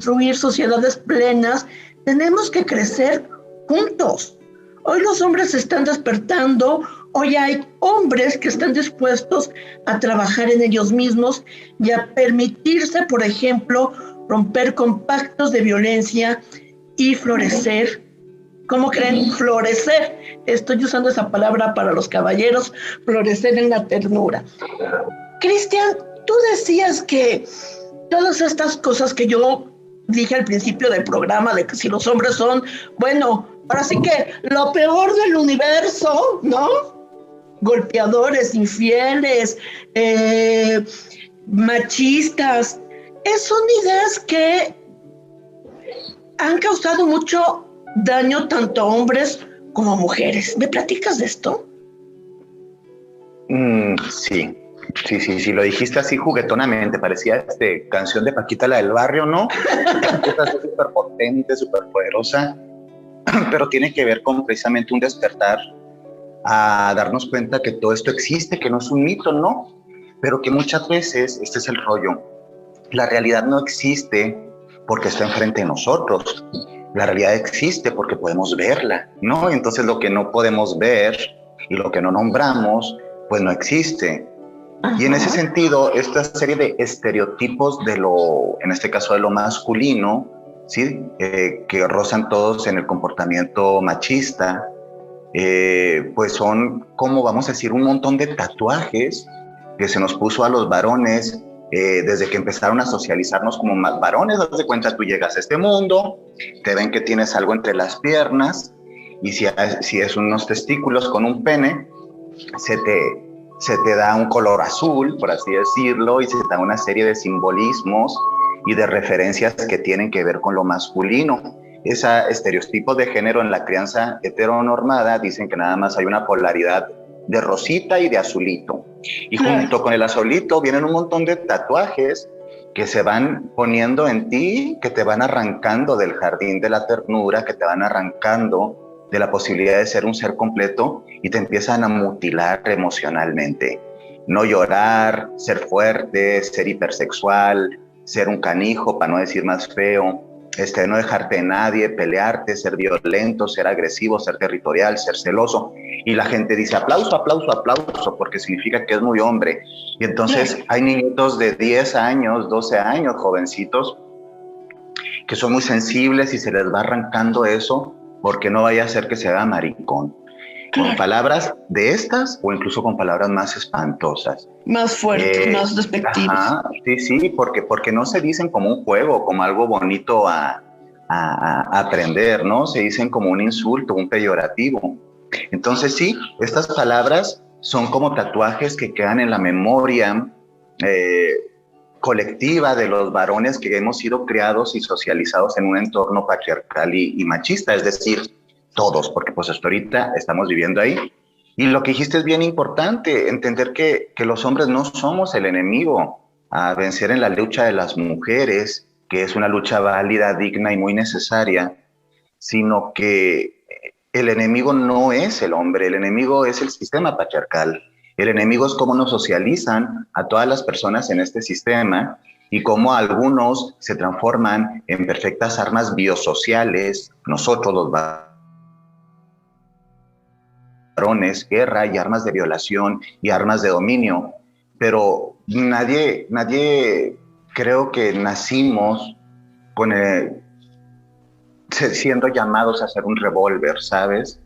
construir sociedades plenas, tenemos que crecer juntos. Hoy los hombres se están despertando, hoy hay hombres que están dispuestos a trabajar en ellos mismos y a permitirse, por ejemplo, romper con pactos de violencia y florecer. ¿Cómo creen? Florecer. Estoy usando esa palabra para los caballeros, florecer en la ternura. Cristian, tú decías que todas estas cosas que yo dije al principio del programa, de que si los hombres son, bueno, ahora sí que lo peor del universo, ¿no? Golpeadores, infieles, machistas, son ideas que han causado mucho daño tanto a hombres como a mujeres. ¿Me platicas de esto? Sí, lo dijiste así juguetonamente, parecía canción de Paquita, la del barrio, ¿no? Es súper potente, súper poderosa, pero tiene que ver con precisamente un despertar a darnos cuenta que todo esto existe, que no es un mito, ¿no? Pero que muchas veces, este es el rollo, la realidad no existe porque está enfrente de nosotros. La realidad existe porque podemos verla, ¿no? Entonces lo que no podemos ver y lo que no nombramos, pues no existe. Y en ese sentido, esta serie de estereotipos de en este caso de lo masculino, ¿sí? Que rozan todos en el comportamiento machista, pues son, como vamos a decir, un montón de tatuajes que se nos puso a los varones desde que empezaron a socializarnos como más varones. Haz de cuenta, tú llegas a este mundo, te ven que tienes algo entre las piernas, y si es unos testículos con un pene, se te da un color azul, por así decirlo, y se te da una serie de simbolismos y de referencias que tienen que ver con lo masculino. Ese estereotipo de género en la crianza heteronormada dicen que nada más hay una polaridad de rosita y de azulito. Y junto con el azulito vienen un montón de tatuajes que se van poniendo en ti, que te van arrancando del jardín de la ternura, que te van arrancando de la posibilidad de ser un ser completo y te empiezan a mutilar emocionalmente. No llorar, ser fuerte, ser hipersexual, ser un canijo, para no decir más feo, no dejarte de nadie, pelearte, ser violento, ser agresivo, ser territorial, ser celoso. Y la gente dice aplauso, aplauso, aplauso, porque significa que es muy hombre. Y entonces hay niñitos de 10 años, 12 años, jovencitos, que son muy sensibles y se les va arrancando eso, porque no vaya a ser que se haga maricón. Con palabras de estas o incluso con palabras más espantosas. Más fuertes, más despectivas. Ajá, sí, porque no se dicen como un juego, como algo bonito a aprender, ¿no? Se dicen como un insulto, un peyorativo. Entonces sí, estas palabras son como tatuajes que quedan en la memoria colectiva de los varones que hemos sido criados y socializados en un entorno patriarcal y machista, es decir, todos, porque pues hasta ahorita estamos viviendo ahí. Y lo que dijiste es bien importante, entender que los hombres no somos el enemigo a vencer en la lucha de las mujeres, que es una lucha válida, digna y muy necesaria, sino que el enemigo no es el hombre, el enemigo es el sistema patriarcal. El enemigo es cómo nos socializan a todas las personas en este sistema y cómo algunos se transforman en perfectas armas biosociales, nosotros los varones, guerra y armas de violación y armas de dominio, pero nadie creo que nacimos con siendo llamados a hacer un revólver, ¿sabes?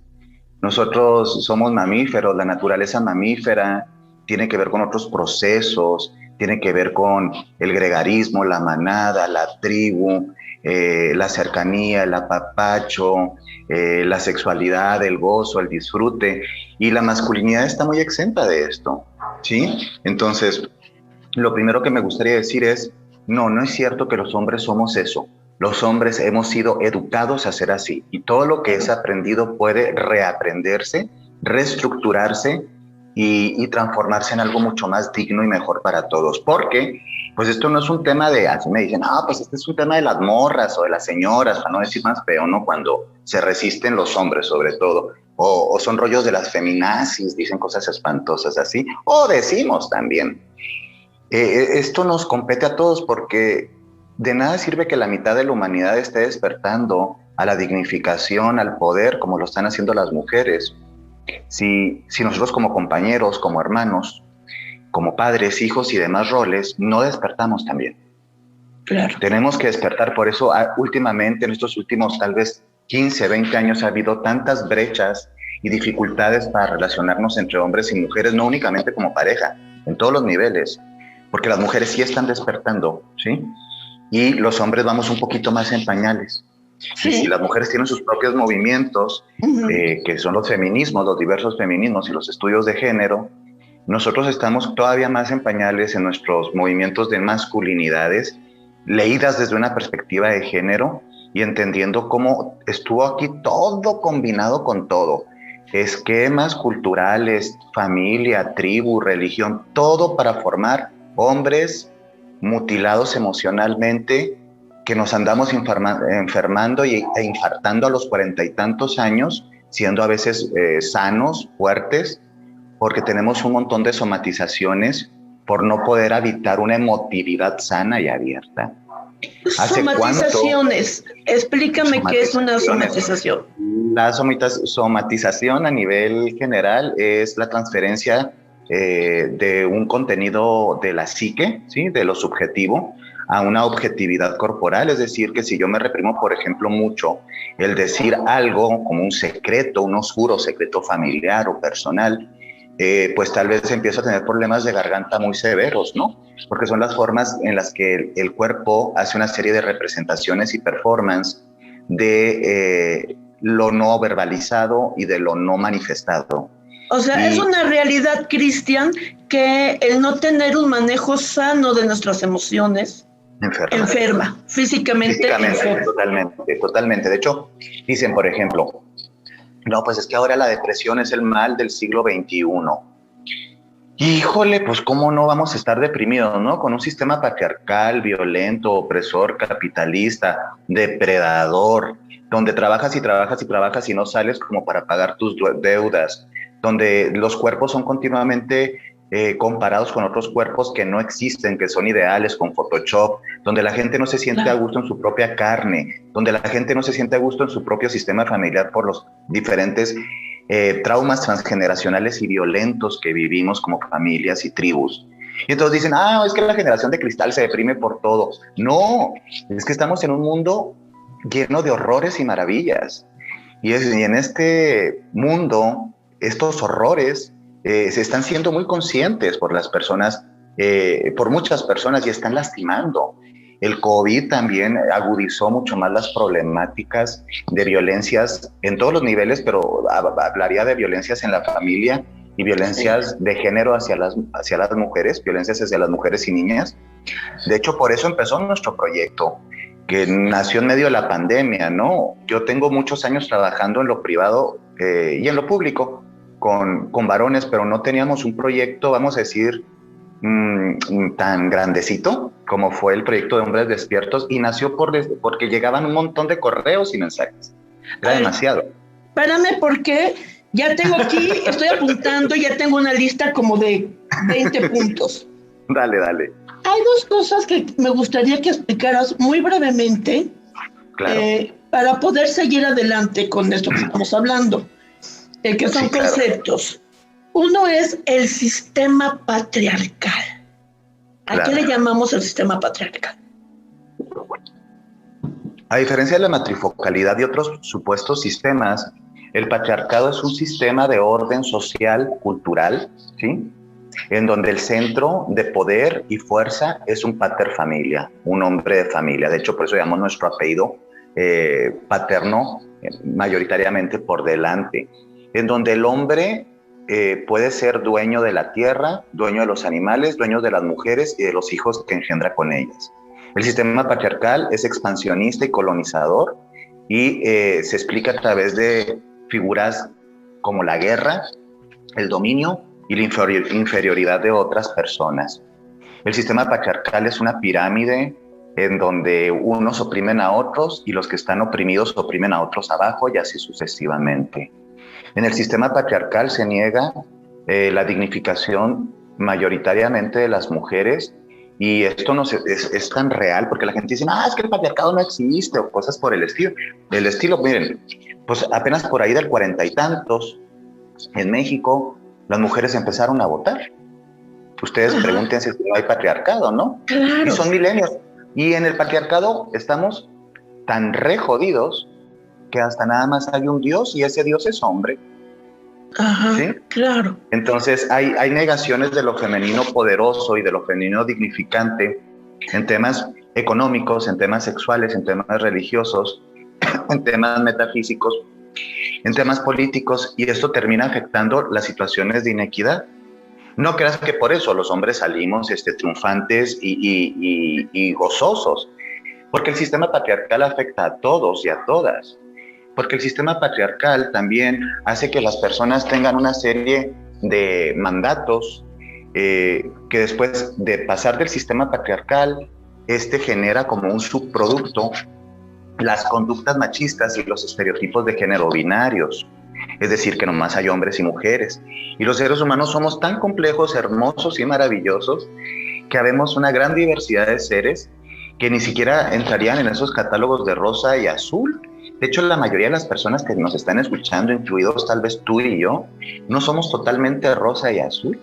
Nosotros somos mamíferos, la naturaleza mamífera tiene que ver con otros procesos, tiene que ver con el gregarismo, la manada, la tribu, la cercanía, el apapacho, la sexualidad, el gozo, el disfrute, y la masculinidad está muy exenta de esto, ¿sí? Entonces, lo primero que me gustaría decir es, no es cierto que los hombres somos eso. Los hombres hemos sido educados a ser así, y todo lo que es aprendido puede reaprenderse, reestructurarse y transformarse en algo mucho más digno y mejor para todos, porque pues esto no es un tema de, así me dicen, pues este es un tema de las morras o de las señoras, para no decir más feo, ¿no? Cuando se resisten los hombres sobre todo, o son rollos de las feminazis, dicen cosas espantosas así, o decimos también. Esto nos compete a todos porque de nada sirve que la mitad de la humanidad esté despertando a la dignificación, al poder, como lo están haciendo las mujeres, si nosotros como compañeros, como hermanos, como padres, hijos y demás roles, no despertamos también. Claro. Tenemos que despertar, por eso últimamente, en estos últimos tal vez 15, 20 años, ha habido tantas brechas y dificultades para relacionarnos entre hombres y mujeres, no únicamente como pareja, en todos los niveles, porque las mujeres sí están despertando, ¿sí? Y los hombres vamos un poquito más en pañales. Sí. Y si las mujeres tienen sus propios movimientos, que son los feminismos, los diversos feminismos y los estudios de género, nosotros estamos todavía más en pañales en nuestros movimientos de masculinidades, leídas desde una perspectiva de género y entendiendo cómo estuvo aquí todo combinado con todo. Esquemas culturales, familia, tribu, religión, todo para formar hombres mutilados emocionalmente, que nos andamos enfermando e infartando a los 40 y tantos años, siendo a veces sanos, fuertes, porque tenemos un montón de somatizaciones por no poder habitar una emotividad sana y abierta. Somatizaciones. Explícame qué es una somatización. La somatización a nivel general es la transferencia de un contenido de la psique, ¿sí? De lo subjetivo, a una objetividad corporal. Es decir, que si yo me reprimo, por ejemplo, mucho el decir algo como un secreto, un oscuro secreto familiar o personal, pues tal vez empiezo a tener problemas de garganta muy severos, ¿no? Porque son las formas en las que el cuerpo hace una serie de representaciones y performance de lo no verbalizado y de lo no manifestado. O sea, es una realidad, Cristian, que el no tener un manejo sano de nuestras emociones enferma, físicamente enferma. Totalmente. De hecho, dicen, por ejemplo, no, pues es que ahora la depresión es el mal del siglo XXI. Híjole, pues cómo no vamos a estar deprimidos, ¿no? Con un sistema patriarcal, violento, opresor, capitalista, depredador, donde trabajas y trabajas y trabajas y no sales como para pagar tus deudas, donde los cuerpos son continuamente comparados con otros cuerpos que no existen, que son ideales, con Photoshop, donde la gente no se siente a gusto en su propia carne, donde la gente no se siente a gusto en su propio sistema familiar por los diferentes traumas transgeneracionales y violentos que vivimos como familias y tribus. Y entonces dicen, es que la generación de cristal se deprime por todo. No, es que estamos en un mundo lleno de horrores y maravillas. Y en este mundo, estos horrores se están siendo muy conscientes por las personas, por muchas personas, y están lastimando. El COVID también agudizó mucho más las problemáticas de violencias en todos los niveles, pero hablaría de violencias en la familia y violencias de género hacia las mujeres, violencias hacia las mujeres y niñas. De hecho, por eso empezó nuestro proyecto, que nació en medio de la pandemia, ¿no? Yo tengo muchos años trabajando en lo privado y en lo público con varones, pero no teníamos un proyecto, vamos a decir, tan grandecito como fue el proyecto de Hombres Despiertos, y nació porque llegaban un montón de correos y mensajes. Era demasiado. Espérame, porque ya tengo aquí, estoy apuntando, ya tengo una lista como de 20 puntos. Dale. Hay dos cosas que me gustaría que explicaras muy brevemente, claro, para poder seguir adelante con esto que estamos hablando, que son conceptos. Uno es el sistema patriarcal. ¿A qué le llamamos el sistema patriarcal? A diferencia de la matrifocalidad y otros supuestos sistemas, el patriarcado es un sistema de orden social, cultural, ¿sí? En donde el centro de poder y fuerza es un pater familia, un hombre de familia. De hecho, por eso llamamos nuestro apellido paterno mayoritariamente por delante, en donde el hombre puede ser dueño de la tierra, dueño de los animales, dueño de las mujeres y de los hijos que engendra con ellas. El sistema patriarcal es expansionista y colonizador y se explica a través de figuras como la guerra, el dominio y la inferioridad de otras personas. El sistema patriarcal es una pirámide en donde unos oprimen a otros y los que están oprimidos oprimen a otros abajo y así sucesivamente. En el sistema patriarcal se niega la dignificación mayoritariamente de las mujeres Y esto es tan real porque la gente dice, es que el patriarcado no existe o cosas por el estilo. Miren, pues apenas por ahí del 40 y tantos, en México, las mujeres empezaron a votar. Ustedes pregúntense si no hay patriarcado, ¿no? Claro. Y son milenios. Y en el patriarcado estamos tan re jodidos que hasta nada más hay un Dios y ese Dios es hombre. Ajá, ¿sí? Claro. Entonces hay negaciones de lo femenino poderoso y de lo femenino dignificante en temas económicos, en temas sexuales, en temas religiosos, en temas metafísicos, en temas políticos, y esto termina afectando las situaciones de inequidad. No creas que por eso los hombres salimos triunfantes y gozosos, porque el sistema patriarcal afecta a todos y a todas. Porque el sistema patriarcal también hace que las personas tengan una serie de mandatos que después de pasar del sistema patriarcal, genera como un subproducto las conductas machistas y los estereotipos de género binarios. Es decir, que nomás hay hombres y mujeres. Y los seres humanos somos tan complejos, hermosos y maravillosos que habemos una gran diversidad de seres que ni siquiera entrarían en esos catálogos de rosa y azul. De hecho, la mayoría de las personas que nos están escuchando, incluidos tal vez tú y yo, no somos totalmente rosa y azul,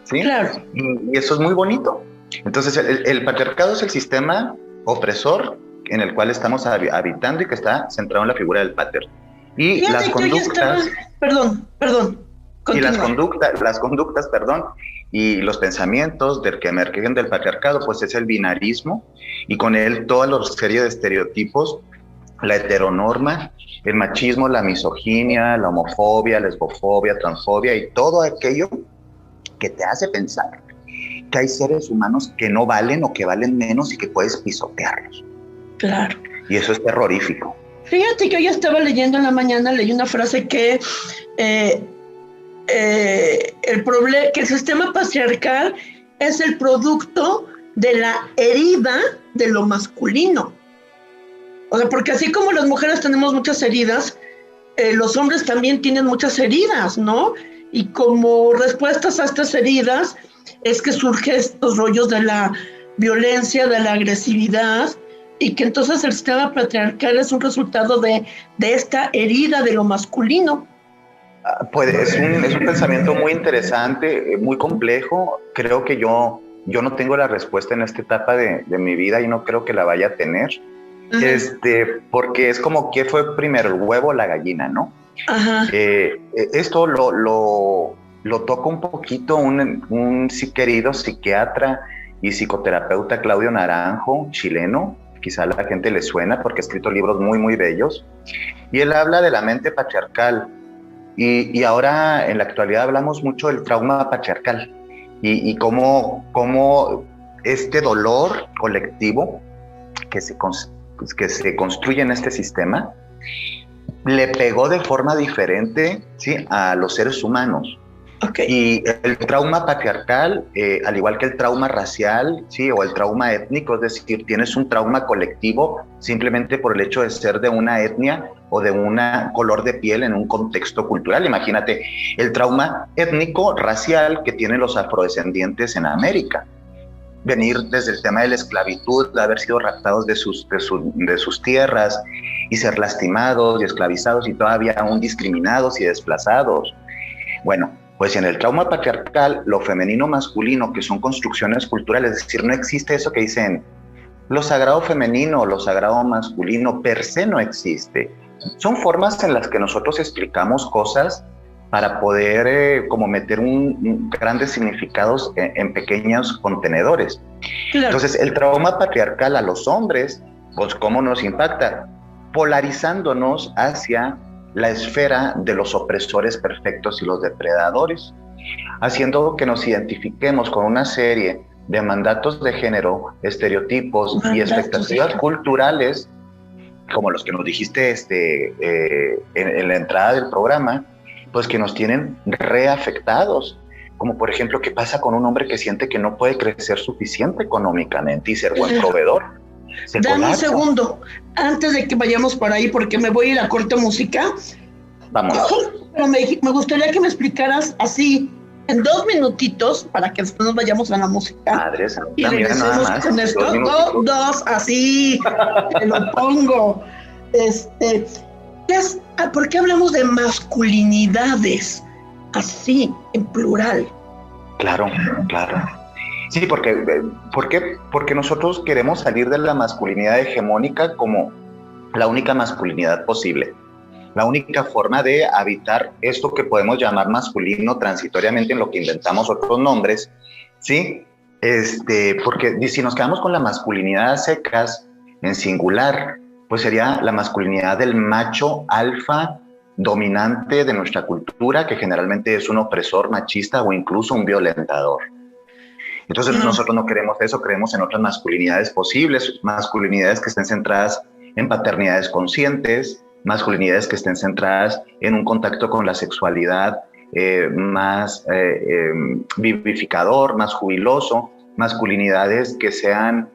¿sí? Claro. Y eso es muy bonito. Entonces, el patriarcado es el sistema opresor en el cual estamos habitando y que está centrado en la figura del pater. Y Fíjate las conductas... Perdón. Y las conductas, y los pensamientos del que emergen del patriarcado, pues es el binarismo, y con él toda la serie de estereotipos, la heteronorma, el machismo, la misoginia, la homofobia, lesbofobia, transfobia y todo aquello que te hace pensar que hay seres humanos que no valen o que valen menos y que puedes pisotearlos. Claro. Y eso es terrorífico. Fíjate que hoy estaba leyendo en la mañana, leí una frase que que el sistema patriarcal es el producto de la herida de lo masculino. O sea, porque así como las mujeres tenemos muchas heridas, los hombres también tienen muchas heridas, ¿no? Y como respuestas a estas heridas es que surgen estos rollos de la violencia, de la agresividad, y que entonces el sistema patriarcal es un resultado de esta herida de lo masculino. Pues es un pensamiento muy interesante, muy complejo. Creo que yo no tengo la respuesta en esta etapa de mi vida y no creo que la vaya a tener. Porque es como que fue primero el huevo o la gallina, ¿no? Ajá. Esto lo toca un poquito un querido psiquiatra y psicoterapeuta Claudio Naranjo, chileno. Quizá a la gente le suena porque ha escrito libros muy, muy bellos. Y él habla de la mente patriarcal. Y ahora, en la actualidad, hablamos mucho del trauma patriarcal y cómo este dolor colectivo que se construye en este sistema le pegó de forma diferente, ¿sí?, a los seres humanos. Okay. Y el trauma patriarcal, al igual que el trauma racial, ¿sí?, o el trauma étnico, es decir, tienes un trauma colectivo simplemente por el hecho de ser de una etnia o de un color de piel en un contexto cultural. Imagínate el trauma étnico, racial que tienen los afrodescendientes en América. Venir desde el tema de la esclavitud, de haber sido raptados de sus tierras y ser lastimados y esclavizados y todavía aún discriminados y desplazados. Bueno, pues en el trauma patriarcal, lo femenino masculino, que son construcciones culturales, es decir, no existe eso que dicen lo sagrado femenino, lo sagrado masculino, per se no existe. Son formas en las que nosotros explicamos cosas para poder como meter grandes significados en pequeños contenedores. Claro. Entonces, el trauma patriarcal a los hombres, pues ¿cómo nos impacta? Polarizándonos hacia la esfera de los opresores perfectos y los depredadores, haciendo que nos identifiquemos con una serie de mandatos de género, estereotipos y expectativas culturales, como los que nos dijiste en la entrada del programa, pues que nos tienen reafectados, como por ejemplo, ¿qué pasa con un hombre que siente que no puede crecer suficiente económicamente y ser buen proveedor? Dame un segundo, antes de que vayamos por ahí, porque me voy a ir a corte música. Vamos. Pero me gustaría que me explicaras así, en 2 minutitos, para que después nos vayamos a la música. Madre santa, y regresemos con esto. Dos, así, te lo pongo. ¿Por qué hablamos de masculinidades? Así, en plural. Claro. Sí, porque nosotros queremos salir de la masculinidad hegemónica como la única masculinidad posible. La única forma de habitar esto que podemos llamar masculino transitoriamente, en lo que inventamos otros nombres, ¿sí? Porque si nos quedamos con la masculinidad secas, en singular, pues sería la masculinidad del macho alfa dominante de nuestra cultura, que generalmente es un opresor machista o incluso un violentador. Entonces nosotros no queremos eso, creemos en otras masculinidades posibles, masculinidades que estén centradas en paternidades conscientes, masculinidades que estén centradas en un contacto con la sexualidad más vivificador, más jubiloso, masculinidades que sean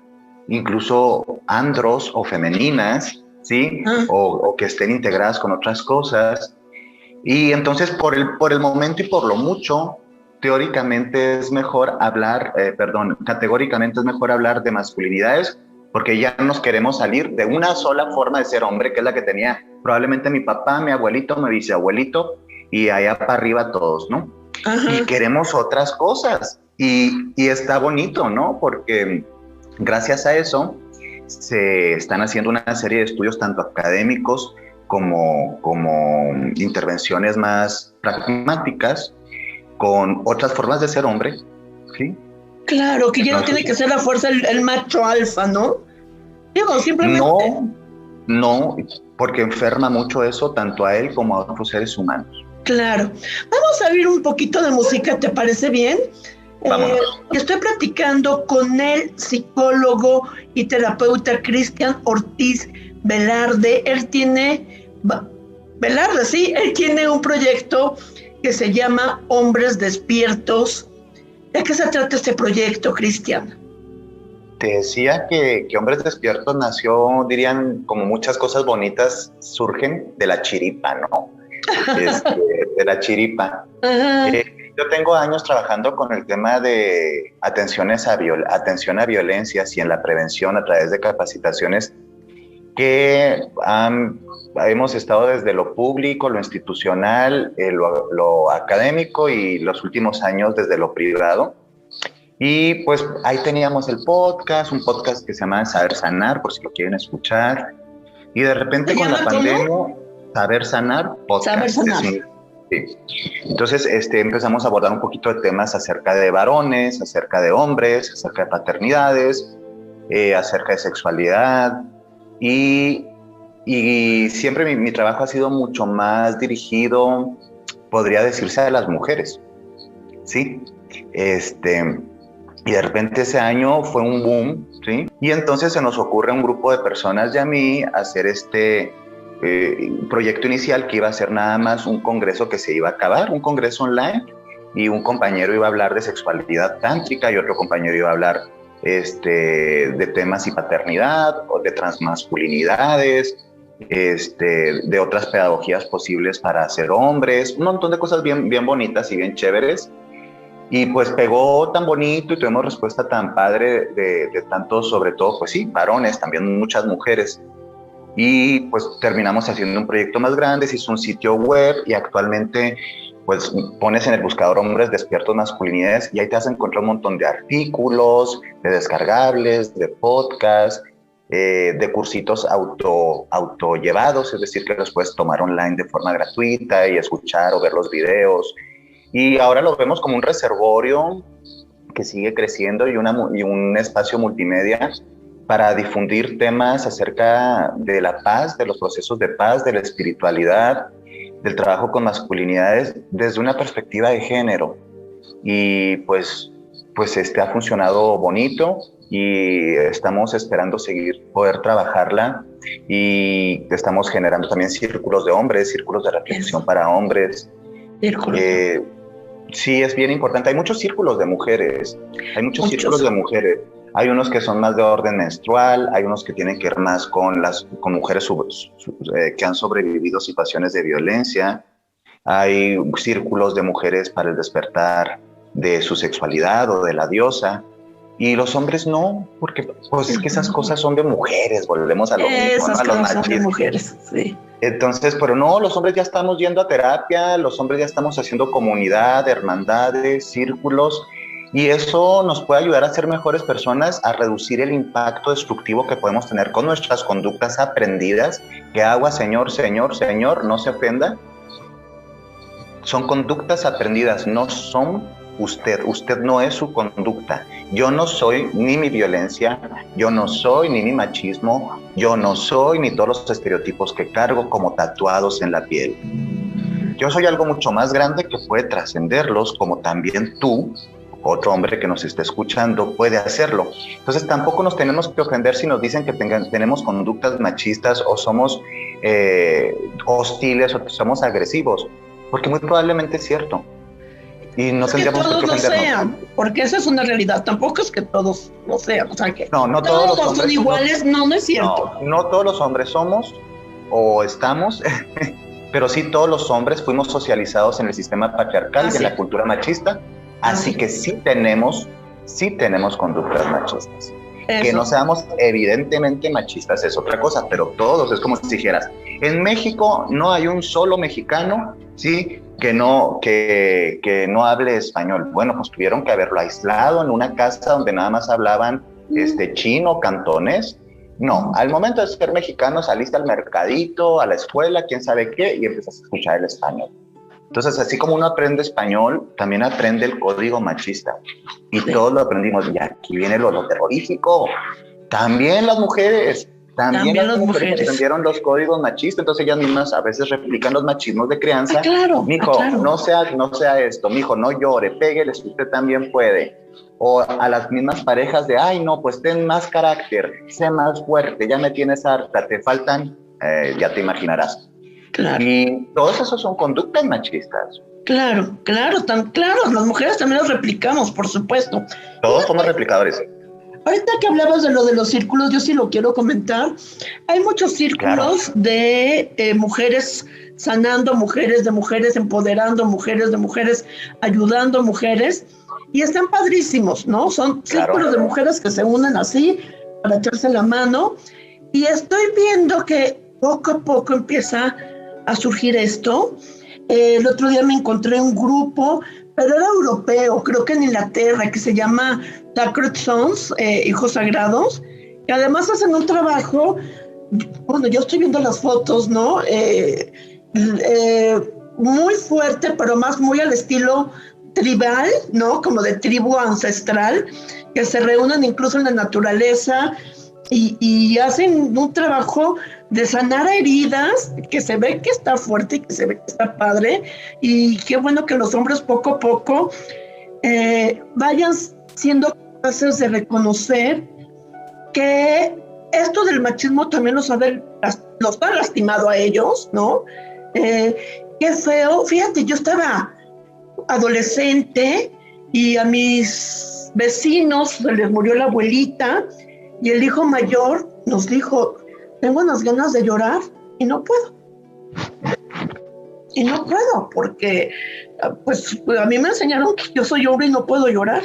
incluso andros o femeninas, ¿sí? O que estén integradas con otras cosas. Y entonces por el momento y por lo mucho, categóricamente es mejor hablar de masculinidades, porque ya nos queremos salir de una sola forma de ser hombre, que es la que tenía probablemente mi papá, mi abuelito, mi bisabuelito, y allá para arriba todos, ¿no? Ajá. Y queremos otras cosas, y está bonito, ¿no? Porque gracias a eso se están haciendo una serie de estudios, tanto académicos como intervenciones más pragmáticas, con otras formas de ser hombre, ¿sí? Claro, que ya no tiene que ser la fuerza el macho alfa, ¿no? Digo, simplemente... No, porque enferma mucho eso tanto a él como a otros seres humanos. Claro. Vamos a oír un poquito de música, ¿te parece bien? Estoy platicando con el psicólogo y terapeuta Cristian Ortiz Velarde. Él tiene un proyecto que se llama Hombres Despiertos. ¿De qué se trata este proyecto, Cristian? Te decía que Hombres Despiertos nació, dirían, como muchas cosas bonitas surgen de la chiripa, ¿no? De la chiripa. Yo tengo años trabajando con el tema de atención a violencias y en la prevención a través de capacitaciones que hemos estado desde lo público, lo institucional, lo académico y los últimos años desde lo privado. Y pues ahí teníamos un podcast que se llama Saber Sanar, por si lo quieren escuchar. Y de repente con la pandemia, Saber Sanar, podcast. Saber Sanar. Sí. Entonces empezamos a abordar un poquito de temas acerca de varones, acerca de hombres, acerca de paternidades, acerca de sexualidad. Y siempre mi trabajo ha sido mucho más dirigido, podría decirse, a las mujeres, ¿sí? Y de repente ese año fue un boom, ¿sí? Y entonces se nos ocurre a un grupo de personas y a mí hacer este proyecto inicial que iba a ser nada más un congreso que se iba a acabar, un congreso online, y un compañero iba a hablar de sexualidad tántrica y otro compañero iba a hablar de temas y paternidad o de transmasculinidades, de otras pedagogías posibles para ser hombres, un montón de cosas bien, bien bonitas y bien chéveres. Y pues pegó tan bonito y tuvimos respuesta tan padre de tantos, sobre todo, pues sí, varones, también muchas mujeres. Y pues terminamos haciendo un proyecto más grande, se hizo un sitio web y actualmente pues pones en el buscador Hombres Despiertos Masculinidades y ahí te vas a encontrar un montón de artículos, de descargables, de podcasts, de cursitos autollevados, es decir, que los puedes tomar online de forma gratuita y escuchar o ver los videos. Y ahora lo vemos como un reservorio que sigue creciendo y un espacio multimedia para difundir temas acerca de la paz, de los procesos de paz, de la espiritualidad, del trabajo con masculinidades desde una perspectiva de género. Y pues ha funcionado bonito y estamos esperando poder trabajarla, y estamos generando también círculos de hombres, círculos de reflexión para hombres. Sí, es bien importante. Hay muchos círculos de mujeres, círculos de mujeres. Hay unos que son más de orden menstrual, hay unos que tienen que ver más con mujeres que han sobrevivido situaciones de violencia, hay círculos de mujeres para el despertar de su sexualidad o de la diosa, y los hombres no, porque pues es que esas cosas son de mujeres, volvemos a lo mismo, ¿no? A los cosas son de mujeres, sí. Entonces, pero no, los hombres ya estamos yendo a terapia, los hombres ya estamos haciendo comunidad, hermandades, círculos, y eso nos puede ayudar a ser mejores personas, a reducir el impacto destructivo que podemos tener con nuestras conductas aprendidas. Que agua, señor, señor, señor, no se ofenda. Son conductas aprendidas, no son usted. Usted no es su conducta. Yo no soy ni mi violencia, yo no soy ni mi machismo, yo no soy ni todos los estereotipos que cargo como tatuados en la piel. Yo soy algo mucho más grande que puede trascenderlos, como también tú, otro hombre que nos esté escuchando, puede hacerlo. Entonces tampoco nos tenemos que ofender si nos dicen que tenemos conductas machistas o somos hostiles o que somos agresivos, porque muy probablemente es cierto. Y no tendríamos que todos lo sean, porque esa es una realidad. Tampoco es que todos lo sean. O sea, que no todos los hombres son iguales, no es cierto. No todos los hombres somos o estamos, pero sí todos los hombres fuimos socializados en el sistema patriarcal y en la cultura machista. Así que sí tenemos conductas machistas. Eso. Que no seamos evidentemente machistas es otra cosa, pero todos, es como si dijeras, en México no hay un solo mexicano, ¿sí?, que no hable español. Bueno, pues tuvieron que haberlo aislado en una casa donde nada más hablaban chino, cantonés. No, al momento de ser mexicano saliste al mercadito, a la escuela, quién sabe qué, y empezaste a escuchar el español. Entonces, así como uno aprende español, también aprende el código machista. Y todos lo aprendimos. Y aquí viene lo terrorífico. También las mujeres. También las mujeres aprendieron los códigos machistas. Entonces ellas mismas a veces replican los machismos de crianza. Claro. Mijo, no sea esto. Mijo, no llore. Pégale si usted también puede. O a las mismas parejas de, ay, no, pues ten más carácter. Sé más fuerte. Ya me tienes harta. Te faltan, ya te imaginarás. Claro. Y todos esos son conductas machistas. Claro, las mujeres también los replicamos, por supuesto. Todos somos replicadores. Ahorita que hablabas de lo de los círculos, yo sí lo quiero comentar. Hay muchos círculos de mujeres sanando, mujeres de mujeres empoderando, mujeres de mujeres ayudando mujeres, y están padrísimos, ¿no? Son círculos de mujeres que se unen así para echarse la mano, y estoy viendo que poco a poco empieza a surgir esto. El otro día me encontré un grupo, pero era europeo, creo que en Inglaterra, que se llama Sacred Sons, Hijos Sagrados, que además hacen un trabajo, bueno, yo estoy viendo las fotos, ¿no? Muy fuerte, pero más muy al estilo tribal, ¿no? Como de tribu ancestral, que se reúnen incluso en la naturaleza y hacen un trabajo de sanar heridas, que se ve que está fuerte y que se ve que está padre, y qué bueno que los hombres poco a poco vayan siendo capaces de reconocer que esto del machismo también los ha lastimado a ellos, ¿no? Qué feo. Fíjate, yo estaba adolescente y a mis vecinos se les murió la abuelita, y el hijo mayor nos dijo, tengo unas ganas de llorar y no puedo. Y no puedo, porque pues a mí me enseñaron que yo soy hombre y no puedo llorar.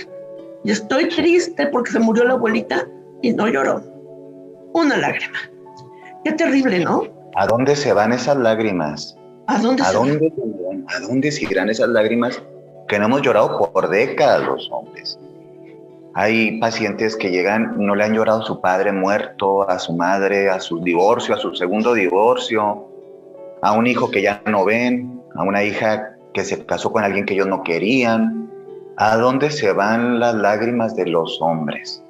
Y estoy triste porque se murió la abuelita y no lloró una lágrima. Qué terrible, ¿no? ¿A dónde se van esas lágrimas? ¿A dónde se irán esas lágrimas que no hemos llorado por décadas los hombres? Hay pacientes que llegan, no le han llorado a su padre muerto, a su madre, a su divorcio, a su segundo divorcio, a un hijo que ya no ven, a una hija que se casó con alguien que ellos no querían. ¿A dónde se van las lágrimas de los hombres?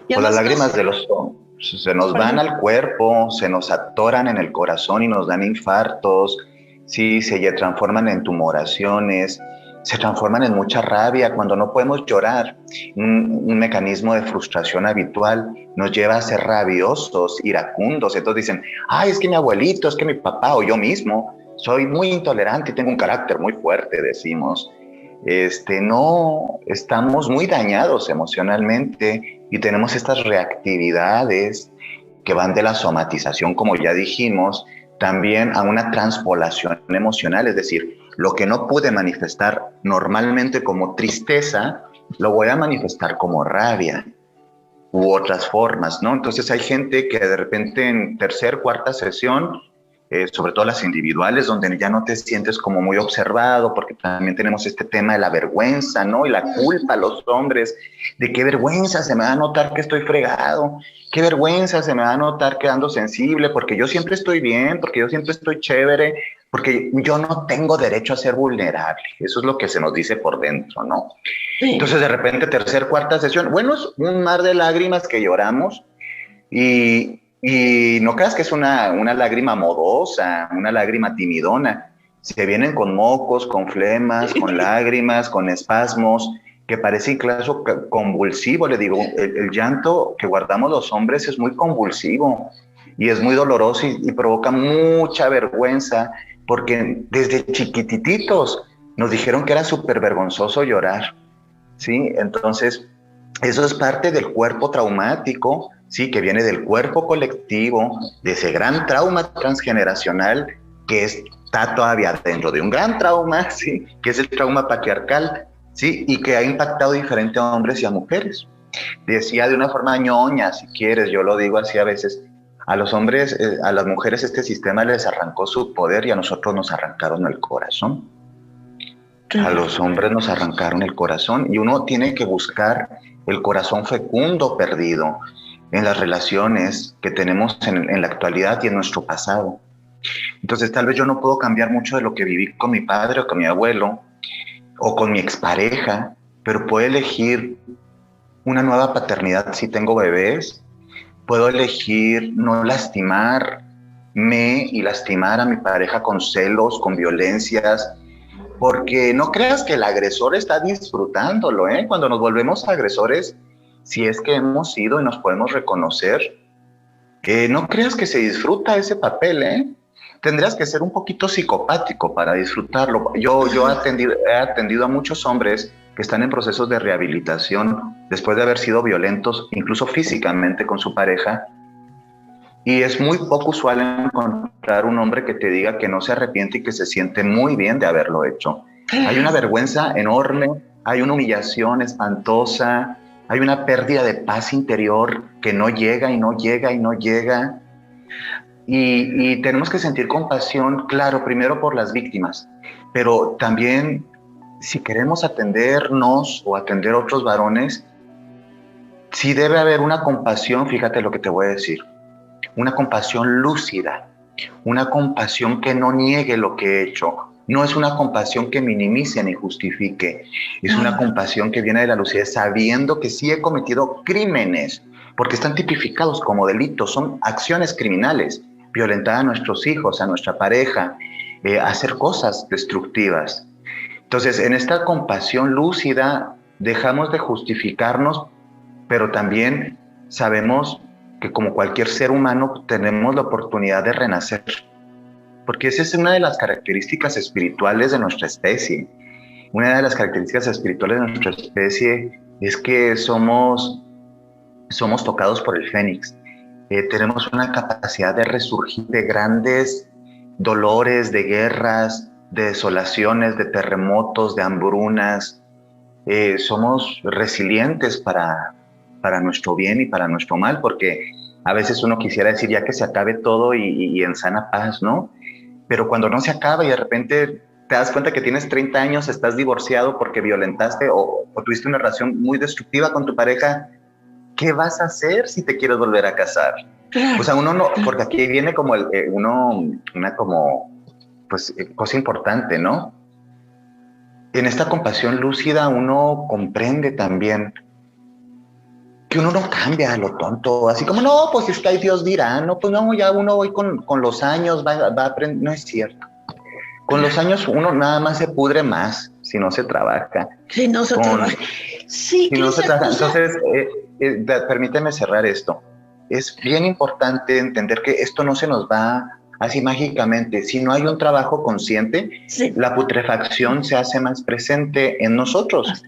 Pues las lágrimas de los hombres se nos van al cuerpo, se nos atoran en el corazón y nos dan infartos, sí, se transforman en tumoraciones, se transforman en mucha rabia cuando no podemos llorar. Un mecanismo de frustración habitual nos lleva a ser rabiosos, iracundos. Entonces dicen, ay, es que mi abuelito, es que mi papá o yo mismo soy muy intolerante y tengo un carácter muy fuerte, decimos. No, estamos muy dañados emocionalmente y tenemos estas reactividades que van de la somatización, como ya dijimos, también a una transpolación emocional, es decir, Lo que no pude manifestar normalmente como tristeza, lo voy a manifestar como rabia u otras formas, ¿no? Entonces hay gente que de repente en tercer, cuarta sesión, sobre todo las individuales, donde ya no te sientes como muy observado, porque también tenemos este tema de la vergüenza, ¿no? Y la culpa a los hombres, de qué vergüenza se me va a notar que estoy fregado, qué vergüenza se me va a notar quedando sensible, porque yo siempre estoy bien, porque yo siempre estoy chévere, porque yo no tengo derecho a ser vulnerable. Eso es lo que se nos dice por dentro, ¿no? Sí. Entonces de repente tercer, cuarta sesión, bueno, es un mar de lágrimas que lloramos y no creas que es una lágrima modosa, una lágrima timidona. Se vienen con mocos, con flemas, con lágrimas, con espasmos, que parece incluso convulsivo. Le digo, el llanto que guardamos los hombres es muy convulsivo y es muy doloroso y provoca mucha vergüenza, porque desde chiquititos nos dijeron que era súper vergonzoso llorar, ¿sí? Entonces, eso es parte del cuerpo traumático, sí, que viene del cuerpo colectivo, de ese gran trauma transgeneracional que está todavía dentro de un gran trauma, sí, que es el trauma patriarcal, sí, y que ha impactado diferente a hombres y a mujeres. Decía de una forma ñoña, si quieres, yo lo digo así a veces, a los hombres, a las mujeres este sistema les arrancó su poder y a nosotros nos arrancaron el corazón. A los hombres nos arrancaron el corazón y uno tiene que buscar el corazón fecundo perdido en las relaciones que tenemos en la actualidad y en nuestro pasado. Entonces tal vez yo no puedo cambiar mucho de lo que viví con mi padre o con mi abuelo o con mi expareja, pero puedo elegir una nueva paternidad si tengo bebés, puedo elegir no lastimarme y lastimar a mi pareja con celos, con violencias, porque no creas que el agresor está disfrutándolo, ¿eh? Cuando nos volvemos agresores, si es que hemos sido y nos podemos reconocer, no creas que se disfruta ese papel, ¿eh? Tendrías que ser un poquito psicopático para disfrutarlo. Yo he atendido a muchos hombres que están en procesos de rehabilitación después de haber sido violentos, incluso físicamente con su pareja, y es muy poco usual encontrar un hombre que te diga que no se arrepiente y que se siente muy bien de haberlo hecho. Hay una vergüenza enorme, hay una humillación espantosa, hay una pérdida de paz interior que no llega y no llega y no llega. Y tenemos que sentir compasión, claro, primero por las víctimas, pero también si queremos atendernos o atender a otros varones, sí debe haber una compasión, fíjate lo que te voy a decir, una compasión lúcida, una compasión que no niegue lo que he hecho. No es una compasión que minimice ni justifique, es una compasión que viene de la lucidez sabiendo que sí he cometido crímenes, porque están tipificados como delitos, son acciones criminales, violentar a nuestros hijos, a nuestra pareja, hacer cosas destructivas. Entonces, en esta compasión lúcida dejamos de justificarnos, pero también sabemos que como cualquier ser humano tenemos la oportunidad de renacer, porque esa es una de las características espirituales de nuestra especie. Una de las características espirituales de nuestra especie es que somos tocados por el fénix. Tenemos una capacidad de resurgir de grandes dolores, de guerras, de desolaciones, de terremotos, de hambrunas. Somos resilientes para nuestro bien y para nuestro mal, porque a veces uno quisiera decir ya que se acabe todo y en sana paz, ¿no? Pero cuando no se acaba y de repente te das cuenta que tienes 30 años, estás divorciado porque violentaste o tuviste una relación muy destructiva con tu pareja, ¿qué vas a hacer si te quieres volver a casar? O sea, uno no, porque aquí viene como una cosa importante, ¿no? En esta compasión lúcida uno comprende también que uno no cambia a lo tonto, así como, no, pues es que hay Dios dirá, no, pues no, ya uno hoy con los años va a aprender, no es cierto. Con los años uno nada más se pudre más si no se trabaja. Si no se trabaja. Sí, si no se trabaja. Entonces, permíteme cerrar esto. Es bien importante entender que esto no se nos va así mágicamente. Si no hay un trabajo consciente, sí, la putrefacción se hace más presente en nosotros.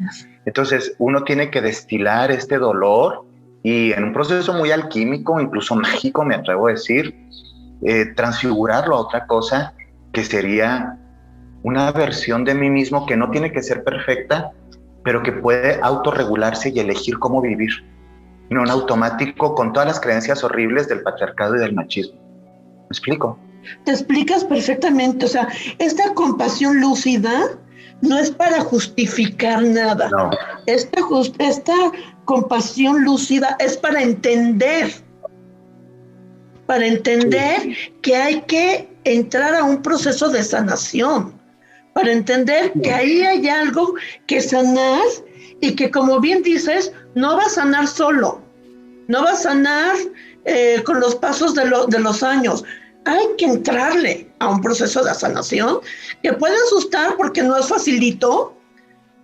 Entonces, uno tiene que destilar este dolor y en un proceso muy alquímico, incluso mágico, me atrevo a decir, transfigurarlo a otra cosa que sería una versión de mí mismo que no tiene que ser perfecta, pero que puede autorregularse y elegir cómo vivir, no en automático con todas las creencias horribles del patriarcado y del machismo. ¿Me explico? Te explicas perfectamente, o sea, esta compasión lúcida no es para justificar nada. No. Esta compasión lúcida es para entender que hay que entrar a un proceso de sanación, para entender que ahí hay algo que sanar y que, como bien dices, no va a sanar solo, no va a sanar con los pasos de los años. Hay que entrarle a un proceso de sanación que puede asustar porque no es facilito,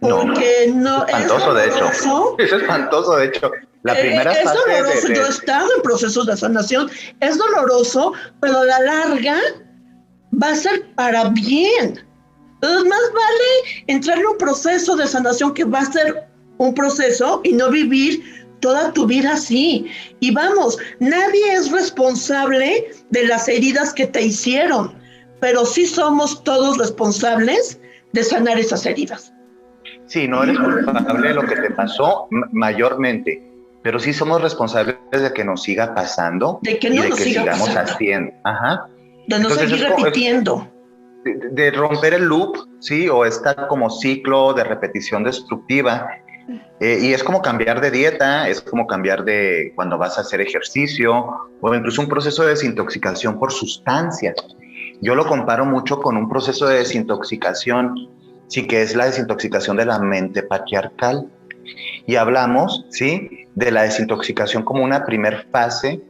porque no es espantoso, de hecho. Es espantoso, de hecho. La primera es fase doloroso. Yo he estado en procesos de sanación, es doloroso, pero a la larga va a ser para bien. Entonces, más vale entrar en un proceso de sanación que va a ser un proceso y no vivir toda tu vida así. Y vamos, nadie es responsable de las heridas que te hicieron, pero sí somos todos responsables de sanar esas heridas. Sí, no eres culpable de lo que te pasó mayormente, pero sí somos responsables de que nos siga pasando, de que no y de nos que siga sigamos pasando. haciendo. Ajá. De no seguir repitiendo. De romper el loop, ¿sí? O está como ciclo de repetición destructiva. Y es como cambiar de dieta, es como cambiar de cuando vas a hacer ejercicio, o incluso un proceso de desintoxicación por sustancias. Yo lo comparo mucho con un proceso de desintoxicación, sí, que es la desintoxicación de la mente patriarcal. Y hablamos, ¿sí?, de la desintoxicación como una primer fase,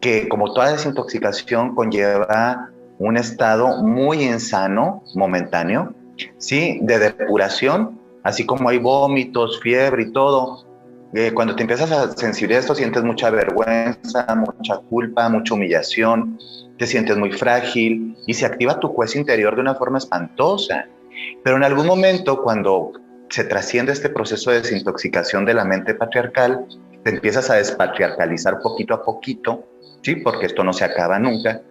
que como toda desintoxicación conlleva un estado muy insano, momentáneo, ¿sí?, de depuración, así como hay vómitos, fiebre y todo. Cuando te empiezas a sentir esto, sientes mucha vergüenza, mucha culpa, mucha humillación, te sientes muy frágil y se activa tu juez interior de una forma espantosa. Pero en algún momento, cuando se trasciende este proceso de desintoxicación de la mente patriarcal, te empiezas a despatriarcalizar poquito a poquito, ¿sí?, porque esto no se acaba nunca.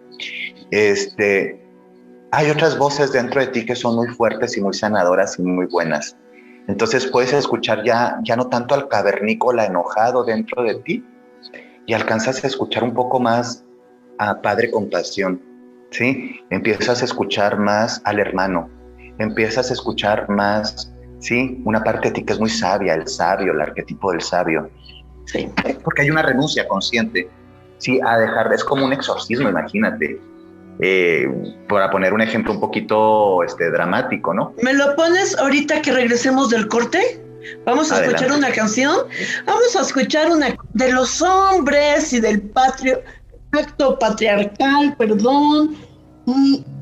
Hay otras voces dentro de ti que son muy fuertes y muy sanadoras y muy buenas. Entonces puedes escuchar ya no tanto al cavernícola enojado dentro de ti, y alcanzas a escuchar un poco más a Padre Compasión, ¿sí? Empiezas a escuchar más al hermano, empiezas a escuchar más, ¿sí?, una parte de ti que es muy sabia, el sabio, el arquetipo del sabio. Sí, porque hay una renuncia consciente, sí, a dejar, es como un exorcismo, imagínate. Para poner un ejemplo un poquito dramático, ¿no? ¿Me lo pones ahorita que regresemos del corte? Vamos a Adelante. escuchar una canción. Vamos a escuchar una de los hombres y del pacto patriarcal, perdón.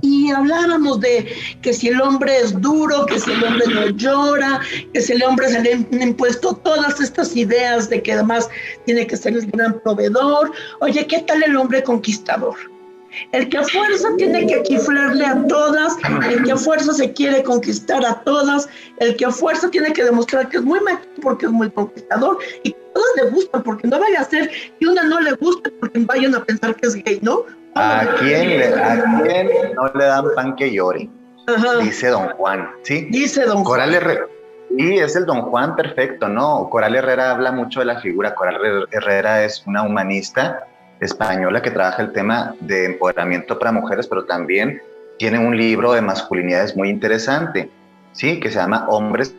Y hablábamos de que si el hombre es duro, que si el hombre no llora, que si el hombre se le han impuesto todas estas ideas de que además tiene que ser el gran proveedor. Oye, ¿qué tal el hombre conquistador? El que a fuerza tiene que chiflarle a todas, el que a fuerza se quiere conquistar a todas, el que a fuerza tiene que demostrar que es muy macho porque es muy conquistador y que a todas le gustan, porque no vaya a ser que una no le guste porque vayan a pensar que es gay, ¿no? ¿A quién no le dan pan que llore? Ajá. Dice Don Juan, ¿sí? Dice Don Coral Juan. Herrera. Y es el Don Juan perfecto, ¿no? Coral Herrera habla mucho de la figura. Coral Herrera es una humanista española que trabaja el tema de empoderamiento para mujeres, pero también tiene un libro de masculinidades muy interesante, ¿sí?, que se llama Hombres.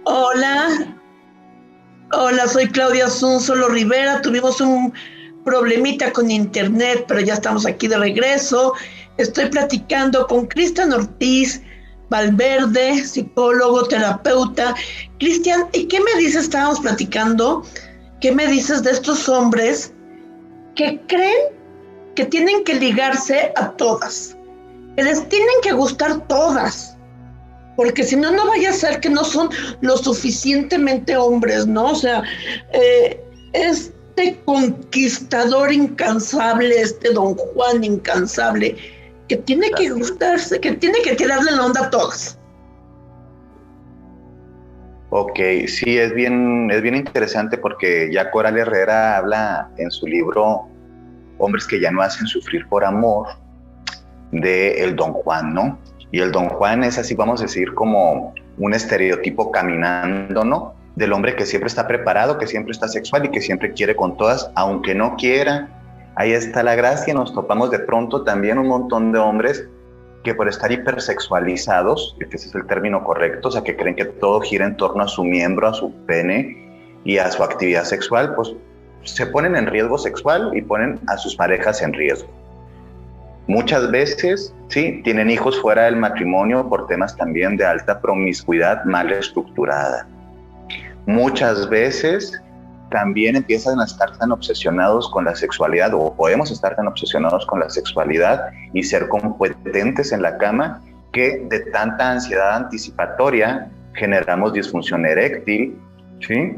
Hola, soy Claudia Zúnzolo Rivera. Tuvimos un problemita con internet, pero ya estamos aquí de regreso. Estoy platicando con Cristian Ortiz Valverde, psicólogo, terapeuta. Cristian, ¿y qué me dices? Estábamos platicando, ¿qué me dices de estos hombres que creen que tienen que ligarse a todas, que les tienen que gustar todas, porque si no, no vaya a ser que no son lo suficientemente hombres, ¿no? O sea, este conquistador incansable, este Don Juan incansable, que tiene que gustarse, que tiene que tirarle la onda a todas. Ok, sí, es bien interesante porque ya Coral Herrera habla en su libro Hombres que ya no hacen sufrir por amor, de el Don Juan, ¿no? Y el Don Juan es así, vamos a decir, como un estereotipo caminando, ¿no? Del hombre que siempre está preparado, que siempre está sexual y que siempre quiere con todas, aunque no quiera. Ahí está la gracia. Nos topamos de pronto también un montón de hombres que por estar hipersexualizados, que ese es el término correcto, o sea, que creen que todo gira en torno a su miembro, a su pene y a su actividad sexual, pues se ponen en riesgo sexual y ponen a sus parejas en riesgo. Muchas veces, sí, tienen hijos fuera del matrimonio por temas también de alta promiscuidad mal estructurada. Muchas veces también empiezan a estar tan obsesionados con la sexualidad, o podemos estar tan obsesionados con la sexualidad y ser competentes en la cama, que de tanta ansiedad anticipatoria generamos disfunción eréctil, ¿sí?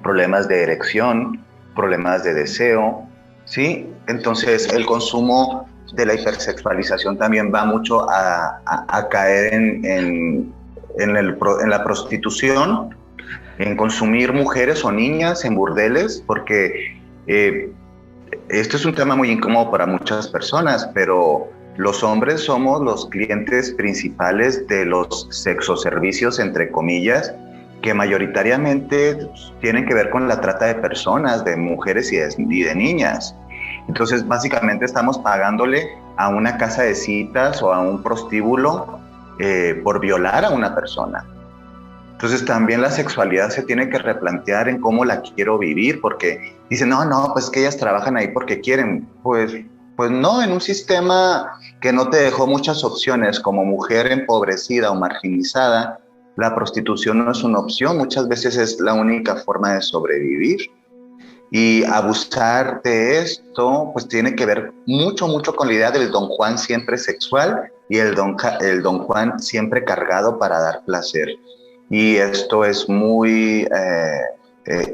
Problemas de erección, problemas de deseo, ¿sí? Entonces el consumo de la hipersexualización también va mucho a caer en la prostitución, en consumir mujeres o niñas en burdeles, porque esto es un tema muy incómodo para muchas personas, pero los hombres somos los clientes principales de los sexoservicios, entre comillas, que mayoritariamente tienen que ver con la trata de personas, de mujeres y de niñas. Entonces, básicamente estamos pagándole a una casa de citas o a un prostíbulo por violar a una persona. Entonces, también la sexualidad se tiene que replantear en cómo la quiero vivir, porque dicen, no, pues que ellas trabajan ahí porque quieren. Pues no, en un sistema que no te dejó muchas opciones como mujer empobrecida o marginalizada, la prostitución no es una opción, muchas veces es la única forma de sobrevivir. Y abusar de esto, pues tiene que ver mucho con la idea del Don Juan siempre sexual y el Don Juan siempre cargado para dar placer. Y esto es muy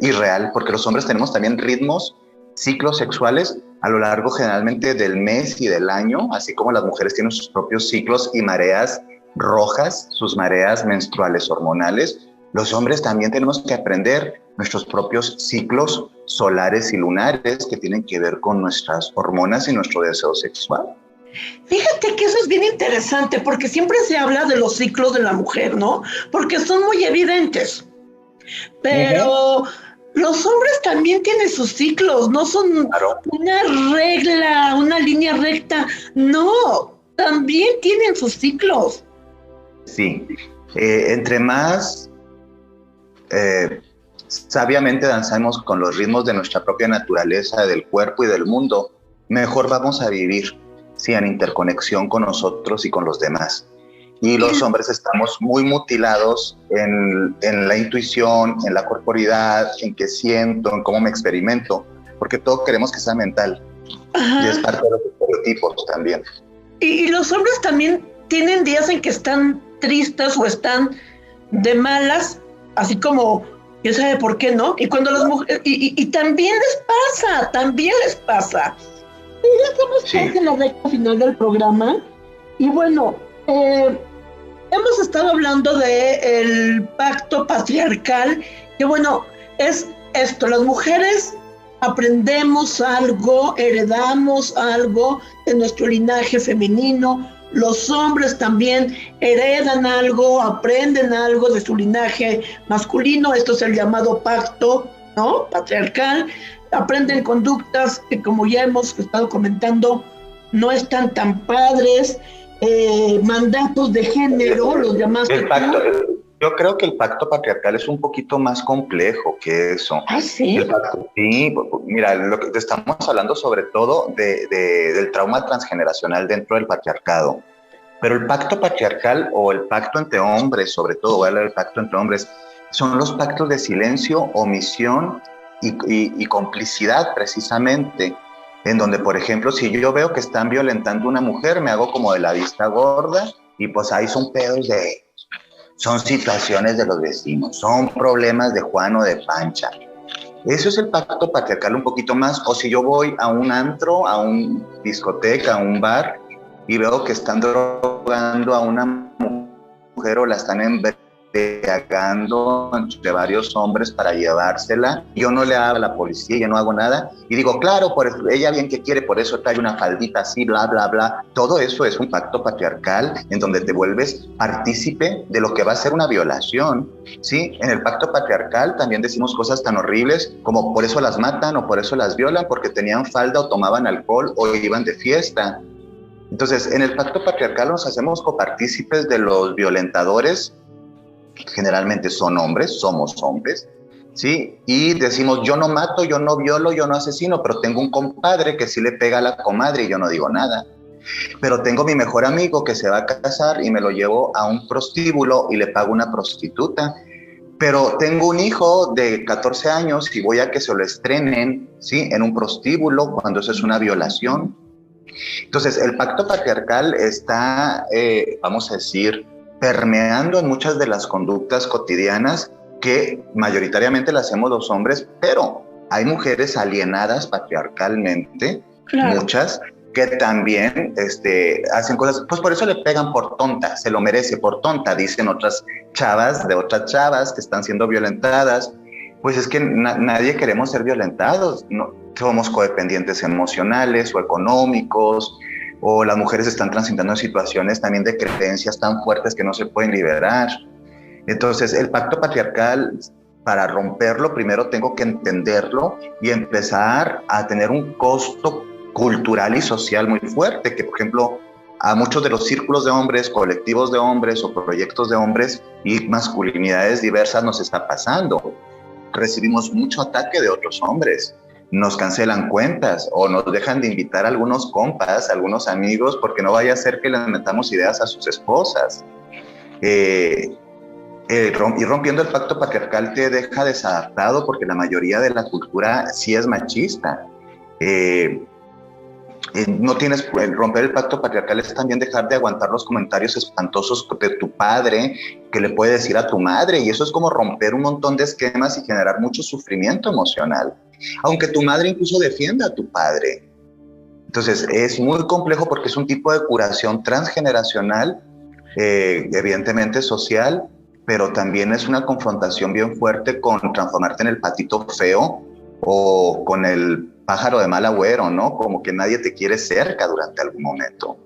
irreal, porque los hombres tenemos también ritmos, ciclos sexuales a lo largo generalmente del mes y del año, así como las mujeres tienen sus propios ciclos y mareas rojas, sus mareas menstruales hormonales. Los hombres también tenemos que aprender nuestros propios ciclos solares y lunares que tienen que ver con nuestras hormonas y nuestro deseo sexual. Fíjate que eso es bien interesante, porque siempre se habla de los ciclos de la mujer, ¿no? Porque son muy evidentes. Pero los hombres también tienen sus ciclos, no son una regla, una línea recta. No, también tienen sus ciclos. Sí, entre más sabiamente danzamos con los ritmos de nuestra propia naturaleza, del cuerpo y del mundo, mejor vamos a vivir, sí, en interconexión con nosotros y con los demás. Y los hombres estamos muy mutilados en la intuición, en la corporidad, en qué siento, en cómo me experimento, porque todo queremos que sea mental. Ajá. Y es parte de los estereotipos también. Y los hombres también tienen días en que están tristes o están de malas, así como, ¿quién sabe por qué no? Y cuando las mujeres, y también les pasa. Y ya estamos casi en la recta final del programa. Y bueno, hemos estado hablando del pacto patriarcal, que bueno, es esto, las mujeres aprendemos algo, heredamos algo de nuestro linaje femenino, los hombres también heredan algo, aprenden algo de su linaje masculino, esto es el llamado pacto, ¿no? Patriarcal, aprenden conductas que, como ya hemos estado comentando, no están tan padres, mandatos de género, los llamaste. Yo creo que el pacto patriarcal es un poquito más complejo que eso. ¿Ah, sí? Sí, mira, lo que estamos hablando sobre todo del trauma transgeneracional dentro del patriarcado. Pero el pacto patriarcal o el pacto entre hombres, sobre todo, voy a hablar del pacto entre hombres, son los pactos de silencio, omisión y complicidad, precisamente. En donde, por ejemplo, si yo veo que están violentando a una mujer, me hago como de la vista gorda y pues ahí son pedos de... Son situaciones de los vecinos, son problemas de Juan o de Pancha. Eso es el pacto patriarcal un poquito más. O si yo voy a un antro, a una discoteca, a un bar y veo que están drogando a una mujer o la están pegando entre varios hombres para llevársela. Yo no le hago a la policía, yo no hago nada. Y digo, claro, por eso, ella bien que quiere, por eso trae una faldita así, bla, bla, bla. Todo eso es un pacto patriarcal en donde te vuelves partícipe de lo que va a ser una violación, ¿sí? En el pacto patriarcal también decimos cosas tan horribles como por eso las matan o por eso las violan, porque tenían falda o tomaban alcohol o iban de fiesta. Entonces, en el pacto patriarcal nos hacemos copartícipes de los violentadores. Generalmente son hombres, somos hombres, ¿sí? Y decimos, yo no mato, yo no violo, yo no asesino, pero tengo un compadre que sí le pega a la comadre y yo no digo nada. Pero tengo mi mejor amigo que se va a casar y me lo llevo a un prostíbulo y le pago una prostituta. Pero tengo un hijo de 14 años y voy a que se lo estrenen, ¿sí? En un prostíbulo, cuando eso es una violación. Entonces, el pacto patriarcal está, vamos a decir, permeando en muchas de las conductas cotidianas que mayoritariamente las hacemos los hombres, pero hay mujeres alienadas patriarcalmente, claro, muchas, que también hacen cosas, pues por eso le pegan por tonta, se lo merece por tonta, dicen otras chavas de otras chavas que están siendo violentadas. Pues es que nadie queremos ser violentados, no, somos codependientes emocionales o económicos, o las mujeres están transitando en situaciones también de creencias tan fuertes que no se pueden liberar. Entonces, el pacto patriarcal, para romperlo, primero tengo que entenderlo y empezar a tener un costo cultural y social muy fuerte, que por ejemplo, a muchos de los círculos de hombres, colectivos de hombres o proyectos de hombres y masculinidades diversas nos está pasando. Recibimos mucho ataque de otros hombres, nos cancelan cuentas o nos dejan de invitar a algunos compas, a algunos amigos, porque no vaya a ser que les metamos ideas a sus esposas. Y rompiendo el pacto patriarcal te deja desadaptado porque la mayoría de la cultura sí es machista. No tienes, romper el pacto patriarcal es también dejar de aguantar los comentarios espantosos de tu padre que le puede decir a tu madre, y eso es como romper un montón de esquemas y generar mucho sufrimiento emocional, aunque tu madre incluso defienda a tu padre. Entonces es muy complejo porque es un tipo de curación transgeneracional, evidentemente social, pero también es una confrontación bien fuerte con transformarte en el patito feo o con el pájaro de mal agüero, ¿no? Como que nadie te quiere cerca durante algún momento.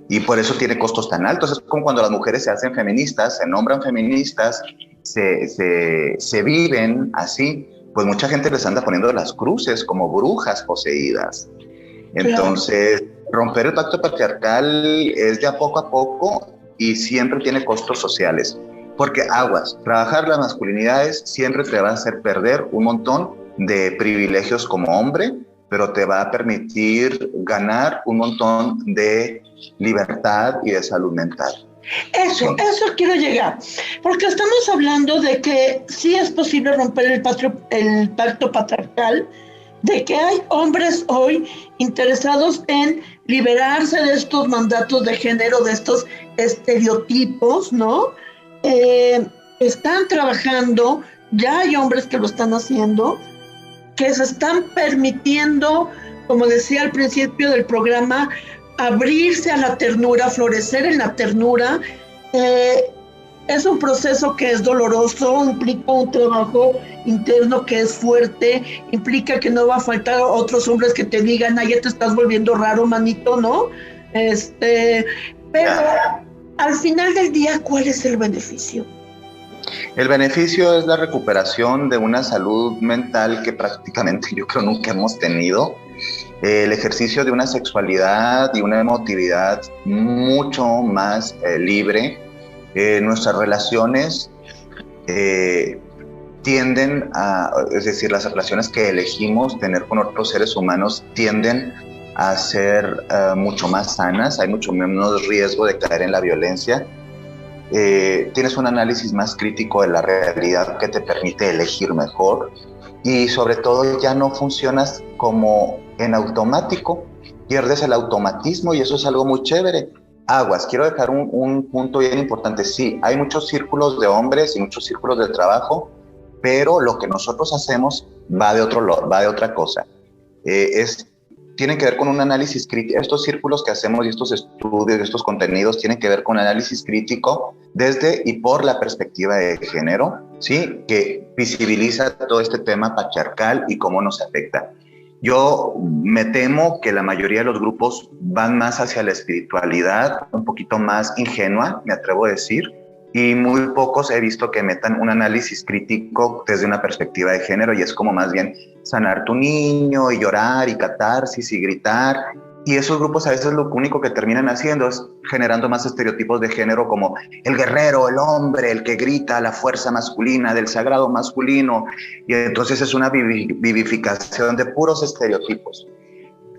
Y por eso tiene costos tan altos. Es como cuando las mujeres se hacen feministas, se nombran feministas, se viven así, pues mucha gente les anda poniendo las cruces como brujas poseídas. Entonces, romper el pacto patriarcal es de a poco y siempre tiene costos sociales. Porque aguas, trabajar las masculinidades siempre te va a hacer perder un montón de privilegios como hombre, pero te va a permitir ganar un montón de libertad y de salud mental. Eso quiero llegar, porque estamos hablando de que sí es posible romper el pacto patriarcal, de que hay hombres hoy interesados en liberarse de estos mandatos de género, de estos estereotipos, ¿no? Están trabajando, ya hay hombres que lo están haciendo, que se están permitiendo, como decía al principio del programa, abrirse a la ternura, florecer en la ternura. Es un proceso que es doloroso, implica un trabajo interno que es fuerte, implica que no va a faltar otros hombres que te digan, ay, ya te estás volviendo raro, manito, ¿no? Pero al final del día, ¿cuál es el beneficio? El beneficio es la recuperación de una salud mental que prácticamente yo creo nunca hemos tenido, el ejercicio de una sexualidad y una emotividad mucho más libre. Nuestras relaciones tienden a, es decir, las relaciones que elegimos tener con otros seres humanos tienden a ser mucho más sanas, hay mucho menos riesgo de caer en la violencia. Tienes un análisis más crítico de la realidad que te permite elegir mejor y sobre todo ya no funcionas como en automático, pierdes el automatismo y eso es algo muy chévere. Aguas, quiero dejar un punto bien importante. Sí, hay muchos círculos de hombres y muchos círculos de trabajo, pero lo que nosotros hacemos va de otra cosa. tienen que ver con un análisis crítico. Estos círculos que hacemos y estos estudios, estos contenidos tienen que ver con análisis crítico desde y por la perspectiva de género, ¿sí? Que visibiliza todo este tema patriarcal y cómo nos afecta. Yo me temo que la mayoría de los grupos van más hacia la espiritualidad, un poquito más ingenua, me atrevo a decir, y muy pocos he visto que metan un análisis crítico desde una perspectiva de género, y es como más bien sanar tu niño y llorar y catarsis y gritar. Y esos grupos a veces lo único que terminan haciendo es generando más estereotipos de género, como el guerrero, el hombre, el que grita, la fuerza masculina, del sagrado masculino, y entonces es una vivificación de puros estereotipos.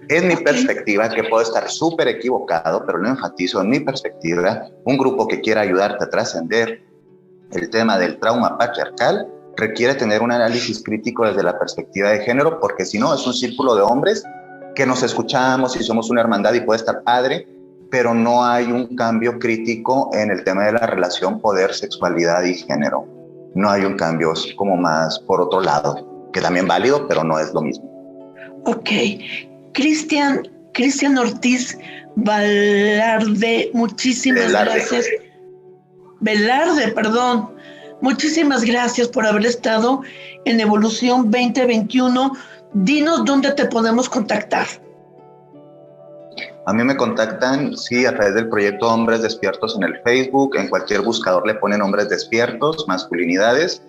Es mi perspectiva, que puedo estar súper equivocado, pero lo enfatizo, en mi perspectiva, un grupo que quiera ayudarte a trascender el tema del trauma patriarcal requiere tener un análisis crítico desde la perspectiva de género, porque si no es un círculo de hombres que nos escuchamos y somos una hermandad y puede estar padre, pero no hay un cambio crítico en el tema de la relación poder, sexualidad y género. No hay un cambio, es como más por otro lado, que también válido, pero no es lo mismo. Ok. Cristian Ortiz Velarde, muchísimas gracias. Velarde, perdón. Muchísimas gracias por haber estado en Evolución 2021. Dinos dónde te podemos contactar. A mí me contactan, sí, a través del proyecto Hombres Despiertos en el Facebook. En cualquier buscador le ponen Hombres Despiertos, masculinidades,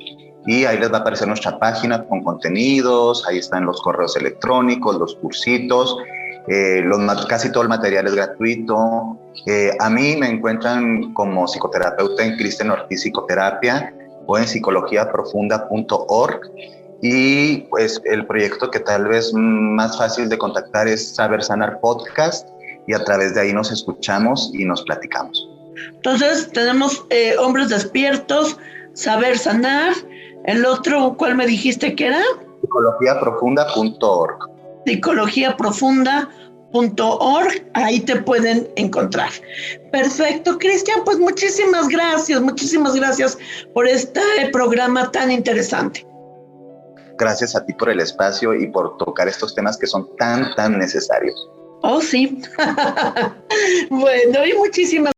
y ahí les va a aparecer nuestra página con contenidos. Ahí están los correos electrónicos, los cursitos, casi todo el material es gratuito. A mí me encuentran como psicoterapeuta en Cristian Ortiz Psicoterapia o en psicologiaprofunda.org. Y pues el proyecto que tal vez más fácil de contactar es Saber Sanar Podcast, y a través de ahí nos escuchamos y nos platicamos. Entonces tenemos Hombres Despiertos, Saber Sanar. El otro, ¿cuál me dijiste que era? Psicologiaprofunda.org. Psicologiaprofunda.org, ahí te pueden encontrar. Perfecto, Cristian, pues muchísimas gracias por este programa tan interesante. Gracias a ti por el espacio y por tocar estos temas que son tan necesarios. Oh, sí. Bueno, y muchísimas